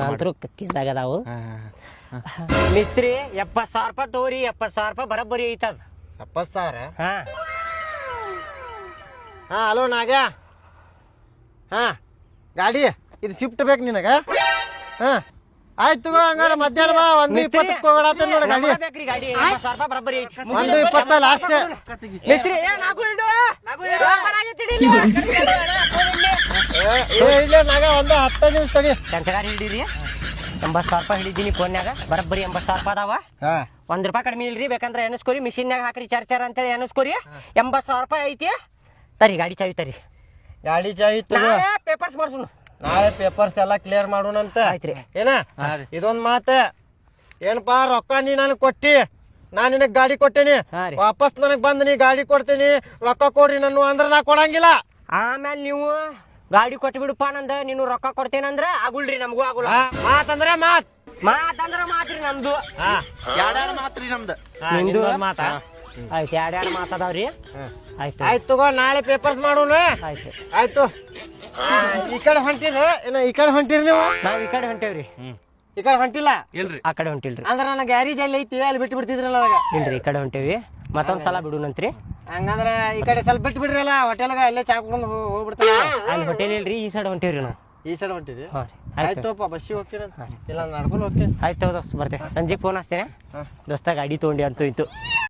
ಅಂತರೂ ಕಿಸ್ದಾಗ ಅದಾವು ಮಿಸ್ತ್ರಿ 70,000 ರೂಪಾಯಿ ತಗೋರಿ 70,000 ರೂಪಾಯಿ ಬರಬ್ಬರಿ ಐತದ 70,000 ಹಾ ಹಾ ಹಲೋ ನಾಗ ಹಾ ಗಾಡಿ ಇದು ಶಿಫ್ಟ್ ಬೇಕು ನಿನಗ ಹಾ ಆಯ್ತು ತಗೋ ಹಂಗಾರ ಮಧ್ಯಾಹ್ನ ಬಾ 1:20 ಹೋಗಡಾತ ನೋಡ ಗಾಡಿ ಬೇಕ್ರಿ ಗಾಡಿ 70,000 ರೂಪಾಯಿ ಬರಬ್ಬರಿ ಐತಿ 1:20 ಲಾಸ್ಟ್ ಮಿಸ್ತ್ರಿ ನಾಗು ಇಡು ಇಲ್ಲೇ ನಾಗ ಒಂದು 10 ನಿಮಿಷ ತಡಿ ಚಂಚಗಾರಿ ಹಿಡೀರಿ 80,000 ರೂಪಾಯಿ ಹಿಡಿದೀನಿ ಫೋನ್ಯಾಗ ಬರಬ್ಬರಿ 80,000 ರೂಪಾಯಿ ಅದಾವ ₹1 ಕಡಿಮೆ ಇಲ್ರಿ ಬೇಕಂದ್ರೆ ಎನಸ್ಕೋರಿ ಮಿಷಿನ್ಯಾಗ ಹಾಕ್ರಿ ಚಾರ್ಜರ್ ಅಂತೇಳಿ ಎನಸ್ಕೋರಿ 80,000 ರೂಪಾಯಿ ಐತಿ ತರಿ ಗಾಡಿ ಚಾವಿ ತರಿ ಗಾಡಿ ಚಾವಿ ತಗೋ ಪೇಪರ್ಸ್ ಮಾಡ್ಸೋಣ ನಾಳೆ ಪೇಪರ್ಸ್ ಎಲ್ಲ ಕ್ಲಿಯರ್ ಮಾಡೋಣಂತ ಆಯ್ತ್ರಿ ಏನ ಇದೊಂದ್ ಮಾತ ಏನಪ್ಪಾ ರೊಕ್ಕ ನೀ ನನಗೆ ಕೊಟ್ಟಿ ನಾನ್ ನಿನಗ್ ಗಾಡಿ ಕೊಟ್ಟೇನಿ ವಾಪಸ್ ನನಗ್ ಬಂದ್ ನೀ ಗಾಡಿ ಕೊಡ್ತೀನಿ ರೊಕ್ಕ ಕೊಡ್ರಿ ನಾನು ಅಂದ್ರ ನಾ ಕೊಡಂಗಿಲ್ಲ ಆಮೇಲೆ ನೀವು ಗಾಡಿ ಕೊಟ್ಟು ಬಿಡುಪ್ಪ ನಂದ ನೀನು ರೊಕ್ಕ ಕೊಡ್ತೇನಂದ್ರ ಆಗುಲ್ರಿ ನಮಗೂ ಆಗುಲ್ಲ ಮಾತಂದ್ರೆ ಮಾತಂದ್ರ ಮಾತ್ರಿ ನಮ್ದು ಮಾತ್ರಿ ನಮ್ದು ನಿಮ್ದು ಮಾತ ಆಯ್ತು ಎರಡೆರಡು ಮಾತದಾವ್ರಿ ಆಯ್ತು ಆಯ್ತು ತಗೋ ನಾಳೆ ಪೇಪರ್ಸ್ ಮಾಡೋಣ ಆಯ್ತು ಆಯ್ತು ಈ ಕಡೆ ಹೊಂಟಿರಿ ಏನ ಈ ಕಡೆ ಹೊಂಟಿರಿ ನೀವು ನಾವ್ ಈ ಕಡೆ ಹೊಂಟೇವ್ರಿ ಈ ಕಡೆ ಹೊಂಟಿಲ್ಲ ಇಲ್ರಿ ಆ ಕಡೆ ಹೊಂಟಿಲ್ರಿ ಅಂದ್ರ ನನ್ನ ಗ್ಯಾರೇಜ್ ಅಲ್ಲಿ ಐತಿ ಅಲ್ಲಿ ಬಿಟ್ಟು ಬಿಡ್ತಿದ್ರಲ್ಲ ನನಗ ಇಲ್ರಿ ಈ ಕಡೆ ಹೊಂಟೇವಿ ಮತ್ತೊಂದ್ ಸಲ ಬಿಡುನಂತ್ರಿ ಹಂಗಂದ್ರ ಈ ಕಡೆ ಸ್ವಲ್ಪ ಬಿಟ್ಟು ಬಿಡ್ರಲ್ಲ ಹೋಟೆಲ್ಗ ಅಲ್ಲೇ ಚಾ ಕುಡ್ದು ಹೋಗ್ಬಿಡ್ತಾರ ಅಲ್ಲಿ ಹೋಟೆಲ್ ಇಲ್ರಿ ಈ ಸೈಡ್ ಹೊಂಟೇವ್ರಿ ನಾವು ಈ ಸೈಡ್ ಹೊಂಟಿದ್ವಿ ಹಾ ಆಯ್ತಪ್ಪ ಬಸ್ಸಿಗೆ ಹೋಗ್ತೀರ ಇಲ್ಲ ನಡ್ಕೊಂಡು ಹೋಗ್ತೀನಿ ಆಯ್ತು ದೋಸ್ತ ಬರ್ತೇವೆ ಸಂಜೆಗೆ ಫೋನ್ ಹಚ್ತೇನೆ ದೋಸ್ತ ಗಾಡಿ ತೊಗೊಂಡಿ ಅಂತೂ ಇಂತು